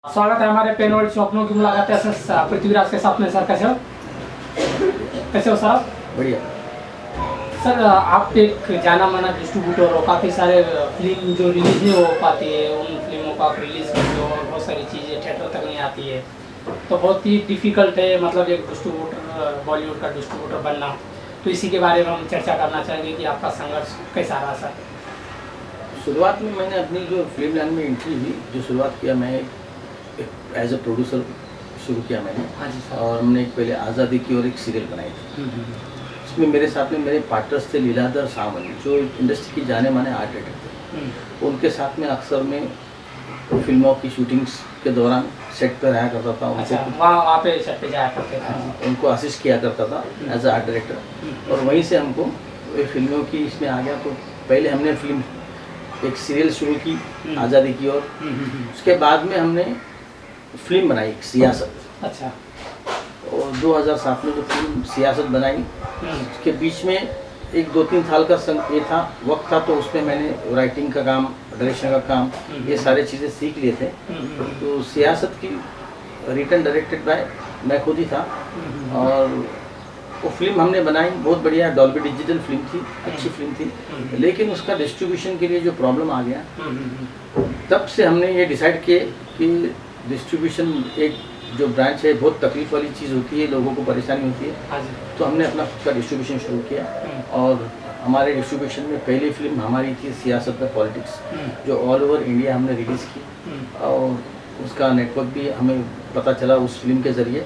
स्वागत है हमारे पेनवर्ल्ड स्वप्नों की मुलाकात है सर पृथ्वीराज के साथ में। सर कैसे हो सर? बढ़िया। सर आप एक जाना माना डिस्ट्रीब्यूटर हो, काफ़ी सारे फिल्म जो रिलीज नहीं हो पाती है उन फिल्मों को आप रिलीज़ करते हो और बहुत सारी चीज़ें थिएटर तक नहीं आती है, तो बहुत ही डिफ़िकल्ट है मतलब एक डिस्ट्रीब्यूटर, बॉलीवुड का डिस्ट्रीब्यूटर बनना। तो इसी के बारे में हम चर्चा करना चाहेंगे कि आपका संघर्ष कैसा रहा सर? शुरुआत में मैंने अपनी जो फिल्म लाइन में एंट्री हुई, जो शुरुआत किया मैं एज अ प्रोड्यूसर शुरू किया मैंने। हाँ जी सर। और हमने एक पहले आज़ादी की और एक सीरियल बनाई थी। इसमें मेरे साथ में मेरे पार्टनर्स थे लीलाधर सावंत, जो इंडस्ट्री की जाने माने आर्ट डायरेक्टर थे। उनके साथ में अक्सर मैं फिल्मों की शूटिंग्स के दौरान सेट पर रहा करता था। अच्छा, वहाँ पे सेट पे जाया करते थे? उनको असिस्ट किया करता था एज अ आर्ट डायरेक्टर। और वहीं से हमको फिल्मों की इसमें आ गया। तो पहले हमने फिल्म एक सीरियल शुरू की आज़ादी की, और उसके बाद में हमने फिल्म बनाई सियासत। अच्छा। और 2007 में जो फिल्म सियासत बनाई, उसके बीच में एक 2-3 साल का ये था वक्त था, तो उसमें मैंने राइटिंग का काम, डायरेक्शन का काम, ये सारे चीज़ें सीख लिए थे। तो सियासत की रिटर्न डायरेक्टेड बाय मैं खुद ही था। और वो फिल्म हमने बनाई, बहुत बढ़िया डॉल्बी डिजिटल फिल्म थी, अच्छी फिल्म थी। लेकिन उसका डिस्ट्रीब्यूशन के लिए जो प्रॉब्लम आ गया, तब से हमने ये डिसाइड किए कि डिस्ट्रीब्यूशन एक जो ब्रांच है बहुत तकलीफ वाली चीज़ होती है, लोगों को परेशानी होती है। तो हमने अपना खुद का डिस्ट्रीब्यूशन शुरू किया। और हमारे डिस्ट्रीब्यूशन में पहली फिल्म हमारी थी सियासत में पॉलिटिक्स, जो ऑल ओवर इंडिया हमने रिलीज़ की। और उसका नेटवर्क भी हमें पता चला उस फिल्म के ज़रिए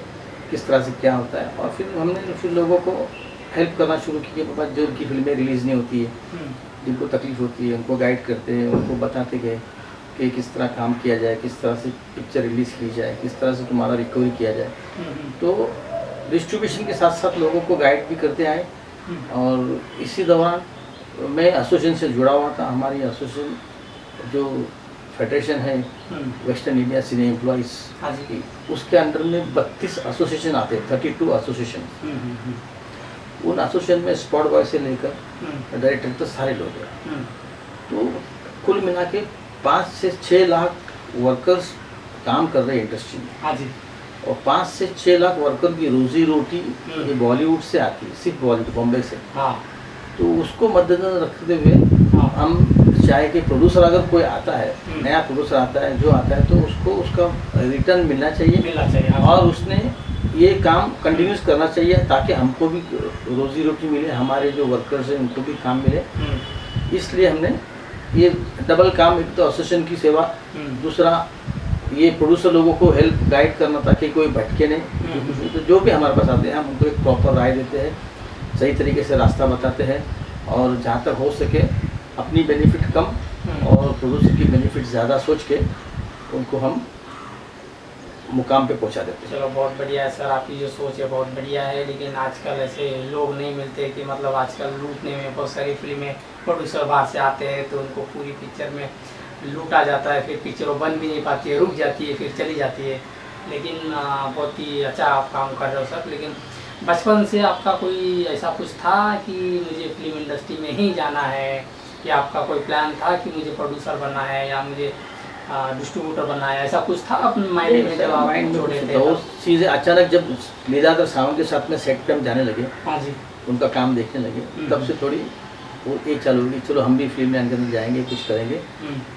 किस तरह से क्या होता है। और फिर हमने लोगों को हेल्प करना शुरू किया। बाबा जो उनकी फिल्में रिलीज़ नहीं होती है, जिनको तकलीफ़ होती है, उनको गाइड करते हैं, उनको बताते गए कि किस तरह काम किया जाए, किस तरह से पिक्चर रिलीज़ की जाए, किस तरह से तुम्हारा रिकवरी किया जाए। तो डिस्ट्रीब्यूशन के साथ साथ लोगों को गाइड भी करते आए। और इसी दौरान मैं एसोसिएशन से जुड़ा हुआ था। हमारी एसोसिएशन जो फेडरेशन है वेस्टर्न इंडिया सिने एम्प्लॉइज़, उसके अंडर में 32 एसोसिएशन आते हैं, 32 एसोसिएशन। उन एसोसिएशन में स्पॉट बॉय से लेकर डायरेक्टर तक सारे लोग हैं। तो कुल मिला के 5 से 6 लाख वर्कर्स काम कर रहे हैं इंडस्ट्री में। और 5 से 6 लाख वर्कर की रोजी रोटी ये बॉलीवुड से आती है, सिर्फ बॉलीवुड बॉम्बे से। तो उसको मद्देनजर रखते हुए हम चाहे कि प्रोड्यूसर अगर कोई आता है, नया प्रोड्यूसर आता है, जो आता है, तो उसको उसका रिटर्न मिलना चाहिए। और उसने ये काम कंटिन्यूस करना चाहिए, ताकि हमको भी रोजी रोटी मिले, हमारे जो वर्कर्स हैं उनको भी काम मिले। इसलिए हमने ये डबल काम, एक तो एसोसिएशन की सेवा, दूसरा ये प्रोड्यूसर लोगों को हेल्प गाइड करना ताकि कोई भटके नहीं। तो जो भी हमारे पास आते हैं हम उनको एक प्रॉपर राय देते हैं, सही तरीके से रास्ता बताते हैं। और जहाँ तक हो सके अपनी बेनिफिट कम और प्रोड्यूसर की बेनिफिट ज़्यादा सोच के उनको हम मुकाम पे पहुंचा देते हैं। चलो बहुत बढ़िया है सर, आपकी जो सोच है बहुत बढ़िया है। लेकिन आजकल ऐसे लोग नहीं मिलते कि मतलब आजकल लूटने में बहुत सारी फिल्में प्रोड्यूसर बाहर से आते हैं, तो उनको पूरी पिक्चर में लूटा जाता है, फिर पिक्चर वो बन भी नहीं पाती है, रुक जाती है, फिर चली जाती है। लेकिन बहुत ही अच्छा आप काम कर रहे हो सर। लेकिन बचपन से आपका कोई ऐसा कुछ था कि मुझे फिल्म इंडस्ट्री में ही जाना है, या आपका कोई प्लान था कि मुझे प्रोड्यूसर बनना है या मुझे डिस्ट्रीब्यूटर बनना है, ऐसा कुछ था अपने माइंड में जब आप जोड़े थे? तो चीज़ें अचानक जब लीलाधर सावंत के साथ में सेट पे हम जाने लगे, उनका काम देखने लगे, तब से थोड़ी वो एक चालू हुई, चलो हम भी फिल्म लाइन के अंदर जाएंगे, कुछ करेंगे।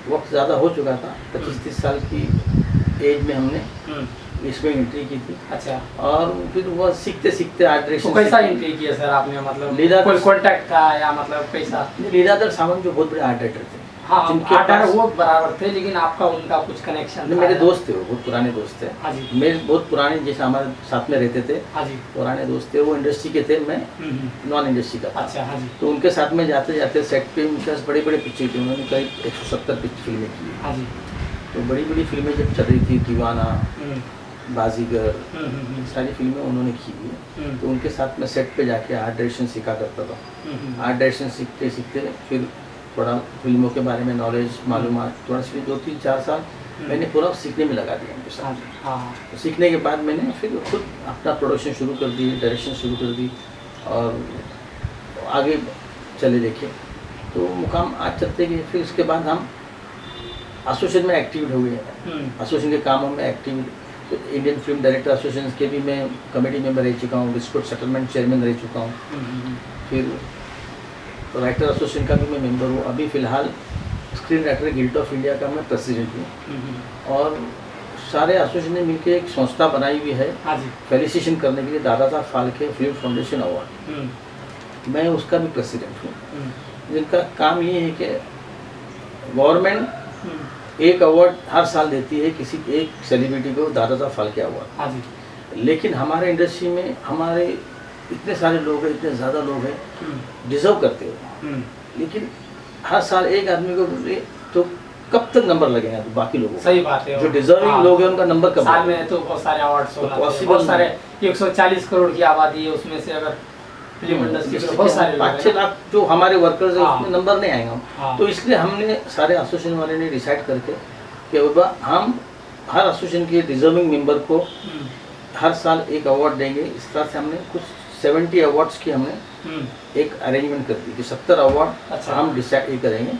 वक्त ज़्यादा हो चुका था, 25-30 साल की एज में हमने इसमें एंट्री की थी। अच्छा। और फिर वो सीखते सीखते आर्ट डायरेक्शन। कैसा एंट्री किया सर आपने, मतलब लीलाधर कोई कॉन्टैक्ट था या मतलब कैसा? लीलाधर सावंत जो बहुत बड़े आर्ट डायरेक्टर थे, हाँ, आर्ट वो बराबर थे, लेकिन आपका उनका कुछ कनेक्शन था? मेरे दोस्त थे, वो बहुत पुराने दोस्त थे। हाँ जी। मेरे बहुत पुराने, जैसे हमारे साथ में रहते थे। हाँ जी। पुराने दोस्त थे, वो इंडस्ट्री के थे, मैं नॉन इंडस्ट्री का था। अच्छा। हाँ जी। तो उनके साथ में जाते जाते सेट पे उनके बड़े बड़े पिक्चर थे, उन्होंने करीब 170 पिक्चर फिल्में की। हाँ जी। तो बड़ी बड़ी फिल्में जब चल रही थी, दीवाना, बाजीगर, सारी फिल्में उन्होंने की हुई। तो उनके साथ में सेट पे जाके आर्ट डायरेक्शन सीखा करता था। आर्ट डायरेक्शन सीखते सीखते फिर थोड़ा फिल्मों के बारे में नॉलेज, मालूमात, थोड़ा सी 2-3-4 साल मैंने पूरा सीखने में लगा दिया उनके साथ। तो सीखने के बाद मैंने फिर खुद अपना प्रोडक्शन शुरू कर दी, डायरेक्शन शुरू कर दी, और आगे चले देखे। तो मुकाम आज चलते गए। फिर उसके बाद हम एसोसिएशन में एक्टिव हुए हैं, एसोसिएशन के कामों में एक्टिव। तो इंडियन फिल्म डायरेक्टर एसोसिएशन के भी मैं कमेटी मेंबर रह चुका हूँ, डिस्प्यूट सेटलमेंट चेयरमैन रह चुका हूँ। फिर राइटर एसोसिएशन का भी मैं मेंबर हूँ। अभी फ़िलहाल screen writer guild of India का मैं प्रेसिडेंट हूँ। और सारे एसोसिएशन ने मिलकर एक संस्था बनाई हुई है फेलिसिटेशन करने के लिए, Dada Saheb Phalke film foundation award. मैं उसका भी प्रेसिडेंट हूँ, जिनका काम ये है कि गवर्नमेंट एक अवार्ड हर साल देती है किसी एक सेलिब्रिटी को, दादा साहब फाल्के अवार्ड। लेकिन हमारे इंडस्ट्री में हमारे इतने सारे लोग हैं, इतने ज़्यादा लोग हैं डिजर्व करते हो, लेकिन हर साल एक आदमी को बोले तो कब तक नंबर लगेगा? तो बाकी लोगों, सही बात है, जो डिजर्विंग लोग हैं उनका नंबर कब साल में तो बहुत सारे अवार्ड्स होना चाहिए। बहुत सारे 140 करोड़ की आबादी है, उसमें से अगर फिल्म इंडस्ट्री के बहुत सारे 5-6 लाख जो हमारे वर्कर्स हैं उसमें नंबर नहीं आएगा। तो इसलिए हमने सारे एसोसिएशन वाले ने डिसाइड करके कि बाबा हम हर एसोसिएशन के डिजर्विंग मेंबर को हर साल एक अवार्ड देंगे। इस तरह से हमने कुछ 70 अवार्ड्स की हमने एक अरेंजमेंट कर दी कि 70 अवार्ड हम डिसाइड करेंगे।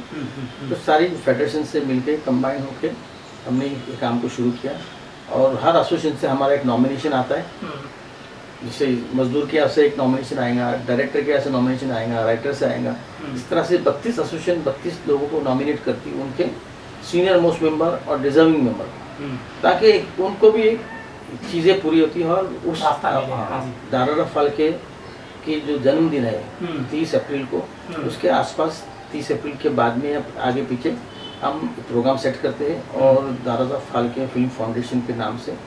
तो सारी फेडरेशन से मिलके कंबाइन होके हमने ये काम को शुरू किया। और हर एसोसिएशन से हमारा एक नॉमिनेशन आता है, जैसे मजदूर के यहाँ से एक नॉमिनेशन आएगा, डायरेक्टर के यहाँ से नॉमिनेशन आएगा, राइटर से आएगा। इस तरह से 32 एसोसिएशन 32 लोगों को नॉमिनेट करती है, उनके सीनियर मोस्ट मेंबर और डिजर्विंग मेंबर, ताकि उनको भी एक चीज़ें पूरी होती हैं। और उस दादा साहब फाल्के की जो जन्मदिन है 30 अप्रैल को, उसके आसपास 30 अप्रैल के बाद में आगे पीछे हम प्रोग्राम सेट करते हैं। और दादा साहब फाल्के फिल्म फाउंडेशन के नाम से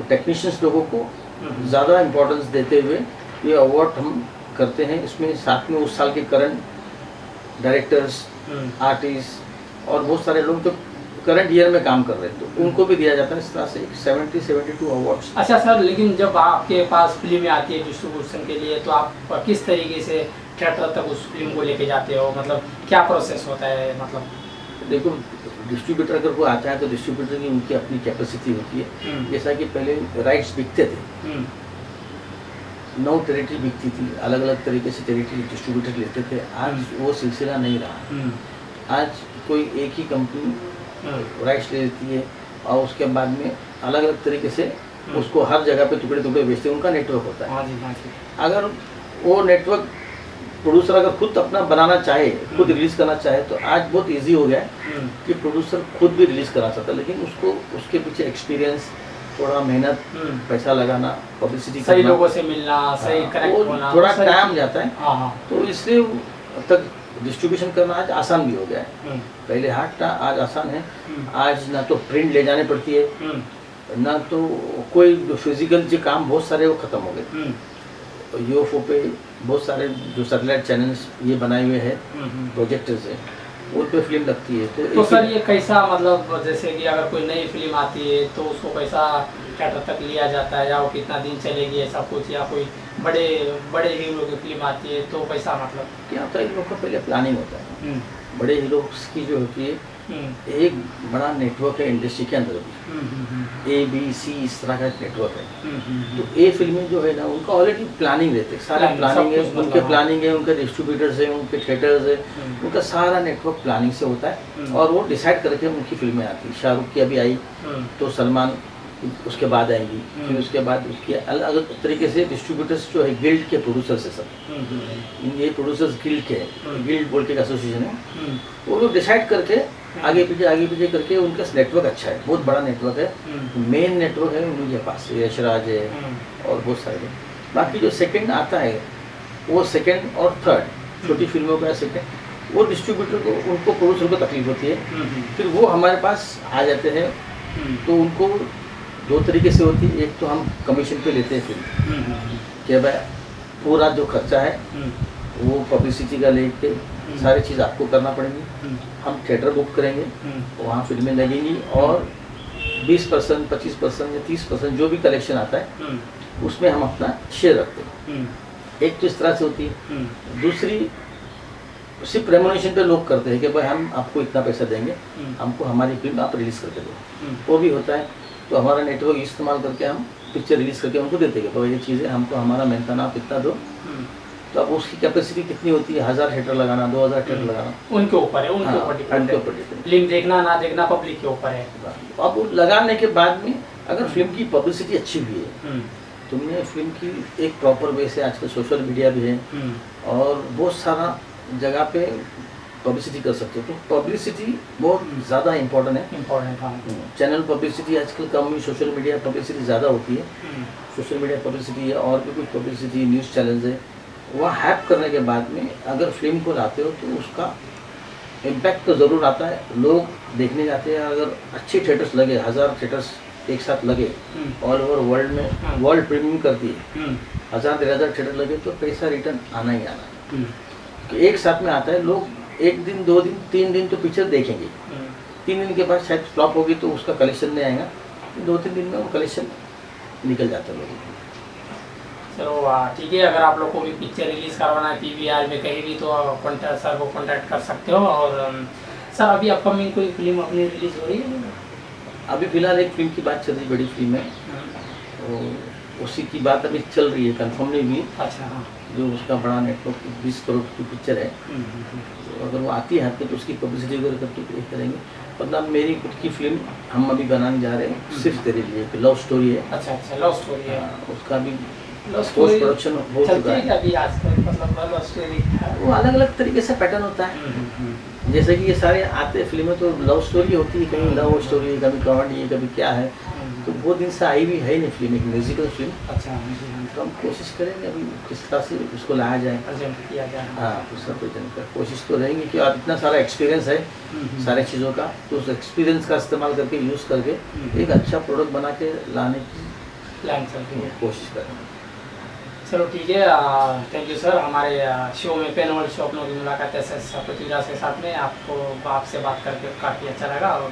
टेक्नीशियंस लोगों को ज़्यादा इम्पोर्टेंस देते हुए ये अवार्ड हम करते हैं। इसमें साथ में उस साल के करंट डायरेक्टर्स, आर्टिस्ट और बहुत सारे लोग जो करंट ईयर में काम कर रहे हैं तो उनको भी दिया जाता है। इस तरह से 70-72 अवार्ड्स। अच्छा सर, लेकिन जब आपके पास फिल्में आती है डिस्ट्रीब्यूशन के लिए, तो आप किस तरीके से थिएटर तक उस फिल्म को लेके जाते हो? मतलब क्या प्रोसेस होता है? मतलब देखो, डिस्ट्रीब्यूटर अगर कोई आता है तो डिस्ट्रीब्यूटर की उनकी अपनी कैपेसिटी होती है। जैसा कि पहले राइट्स बिकते थे, 9 टेरिटरी बिकती थी, अलग अलग तरीके से टेरिटरी डिस्ट्रीब्यूटर लेते थे। आज वो सिलसिला नहीं रहा। आज कोई एक ही कंपनी राइट्स ले लेती है और उसके बाद में अलग अलग तरीके से उसको हर जगह पे टुकड़े टुकड़े बेचते हैं। उनका नेटवर्क होता है। अगर वो नेटवर्क प्रोड्यूसर अगर खुद अपना बनाना चाहे, खुद रिलीज करना चाहे, तो आज बहुत इजी हो गया है कि प्रोड्यूसर खुद भी रिलीज करा सकता है। लेकिन उसको उसके पीछे एक्सपीरियंस, थोड़ा मेहनत, पैसा लगाना, पब्लिसिटी, सही लोगों से मिलना, सही कनेक्ट होना, थोड़ा टाइम जाता है। तो इसलिए तक डिस्ट्रीब्यूशन करना आज आसान भी हो गया है। पहले हार्ड था, आज आसान है। आज ना तो प्रिंट ले जाने पड़ती है, ना तो कोई फिजिकल जो काम बहुत सारे वो खत्म हो गए। यूएफओ पे बहुत सारे जो सैटेलाइट चैनल्स ये बनाए हुए हैं, प्रोजेक्टर्स है, उन पे फिल्म लगती है। तो सर ये कैसा, मतलब जैसे कि अगर कोई नई फिल्म आती है तो उसको कैसा थिएटर तक लिया जाता है, या वो कितना दिन चलेगी ऐसा कुछ, या कोई बड़े बड़े हीरो की फिल्म आती है तो कैसा, मतलब क्या होता है? इन लोग का पहले प्लानिंग होता है। बड़े हीरोज की जो होती है एक बड़ा नेटवर्क है इंडस्ट्री के अंदर भी, ABC इस तरह का नेटवर्क है। तो ये फिल्में जो है ना, उनका ऑलरेडी प्लानिंग रहते हैं, सारा प्लानिंग है, उनके प्लानिंग है, उनके डिस्ट्रीब्यूटर्स हैं, उनके थिएटर्स है, उनका सारा नेटवर्क प्लानिंग से होता है। और वो डिसाइड करके उनकी फिल्में आती है। शाहरुख की अभी आई तो सलमान उसके बाद आएंगी, फिर उसके बाद उसकी अलग अलग तरीके से डिस्ट्रीब्यूटर्स जो है गिल्ड के प्रोड्यूसर्स है सब। ये प्रोड्यूसर्स गिल्ड के, गिल्ड बोल के एसोसिएशन है, वो लोग डिसाइड करके आगे पीछे करके उनका नेटवर्क अच्छा है, बहुत बड़ा नेटवर्क है। मेन नेटवर्क है उनके पास, यशराज है और बहुत सारे लोग। बाकी जो सेकंड आता है वो सेकंड और थर्ड छोटी फिल्मों का सेकंड, वो डिस्ट्रीब्यूटर को, उनको प्रोड्यूसर को तकलीफ होती है। फिर वो हमारे पास आ जाते हैं। तो उनको 2 तरीके से होती है। एक तो हम कमीशन पे लेते हैं फिल्म कि भाई पूरा जो खर्चा है वो पब्लिसिटी का लेके सारी चीज़ आपको करना पड़ेगी। हम थिएटर बुक करेंगे, वहाँ फिल्में लगेंगी और 20%, 25% या 30% जो भी कलेक्शन आता है उसमें हम अपना शेयर रखते हैं। एक तो इस तरह से होती है। दूसरी सिर्फ रेमोनेशन पे लोग करते हैं कि भाई हम आपको इतना पैसा देंगे, हमको हमारी फिल्म आप रिलीज़ करके दो, वो भी होता है। तो हमारा नेटवर्क इस्तेमाल करके हम पिक्चर रिलीज़ करके उनको देते हैं तो ये चीज़ें हमको हमारा मेहनताना आप इतना दो, तो अब उसकी कैपेसिटी कितनी होती है, 1000 थिएटर लगाना, 2000 थिएटर लगाना, उनके ऊपर है, उनके हाँ, ऊपर डिपेंड उनके है। ऊपर डिपेंड। फिल्म देखना ना देखना पब्लिक के ऊपर है। अब वो लगाने के बाद में अगर फिल्म की पब्लिसिटी अच्छी हुई है, तुमने फिल्म की एक प्रॉपर वे से, आजकल सोशल मीडिया भी है और बहुत सारा जगह पे पब्लिसिटी कर सकते हो, तो पब्लिसिटी बहुत ज़्यादा इम्पोर्टेंट है। इम्पोर्टेंट, हाँ। चैनल पब्लिसिटी आजकल कम हुई, सोशल मीडिया पब्लिसिटी ज़्यादा होती है। सोशल मीडिया पब्लिसिटी है और भी कुछ पब्लिसिटी, न्यूज़ चैनल्स है, वह हैप करने के बाद में अगर फिल्म को लाते हो तो उसका इम्पैक्ट तो ज़रूर आता है, लोग देखने जाते हैं। अगर अच्छे थिएटर्स लगे, 1000 थिएटर्स एक साथ लगे ऑल ओवर वर्ल्ड में, वर्ल्ड प्रीमियम करती है, 1000-1500 थिएटर लगे तो पैसा रिटर्न आना ही आना है। तो एक साथ में आता है, लोग 1 दिन 2 दिन 3 दिन तो पिक्चर देखेंगे, 3 दिन के बाद शायद फ्लॉप होगी तो उसका कलेक्शन नहीं आएगा, 2-3 दिन में वो कलेक्शन निकल जाता है लोगों को। चलो ठीक है, अगर आप लोग को भी पिक्चर रिलीज करवाना है PVR में कहीं भी तो सर को कॉन्टैक्ट कर सकते हो। और सर अभी अपकमिंग कोई फिल्म अपनी रिलीज हो रही है? अभी फिलहाल एक फिल्म की बात चल रही, बड़ी फिल्म है, तो उसी की बात अभी चल रही है, कंफर्म नहीं हुई। अच्छा, हाँ। जो उसका बड़ा नेटवर्क 20 करोड़ की पिक्चर है, तो अगर वो आती है तो उसकी पब्लिसिटी वगैरह करके करेंगे। मतलब मेरी खुद की फिल्म हम अभी बनाने जा रहे हैं, सिर्फ तेरे लिए, लव स्टोरी है। अच्छा, लव स्टोरी है। उसका भी लव पोस्ट स्टोरी प्रोडक्शन हो चुका है। अभी आजकल मतलब लव स्टोरी वो अलग अलग तरीके से पैटर्न होता है, जैसे कि ये सारे आते फिल्में तो लव स्टोरी होती है, कहीं लव स्टोरी, कभी कॉमेडी है, कभी क्या है, तो बहुत दिन से आई भी है नहीं फिल्म, एक म्यूजिकल फिल्म। अच्छा, तो हम कोशिश करेंगे अभी किस तरह से उसको लाया जाए, प्रेजेंट किया जाए। हाँ, उसका प्रेजेंट कर कोशिश तो रहेंगे कि आप इतना सारा एक्सपीरियंस है सारे चीज़ों का, तो उस एक्सपीरियंस का इस्तेमाल करके, यूज़ करके एक अच्छा प्रोडक्ट बना के लाने की प्लान चल रही है। कोशिश करेंगे। चलो ठीक है, थैंक यू सर। हमारे शो में पेन वर्ल्ड शो अपनों की मुलाकात है सर पृथ्वीराज के साथ में। आपसे बात करके काफ़ी अच्छा लगा और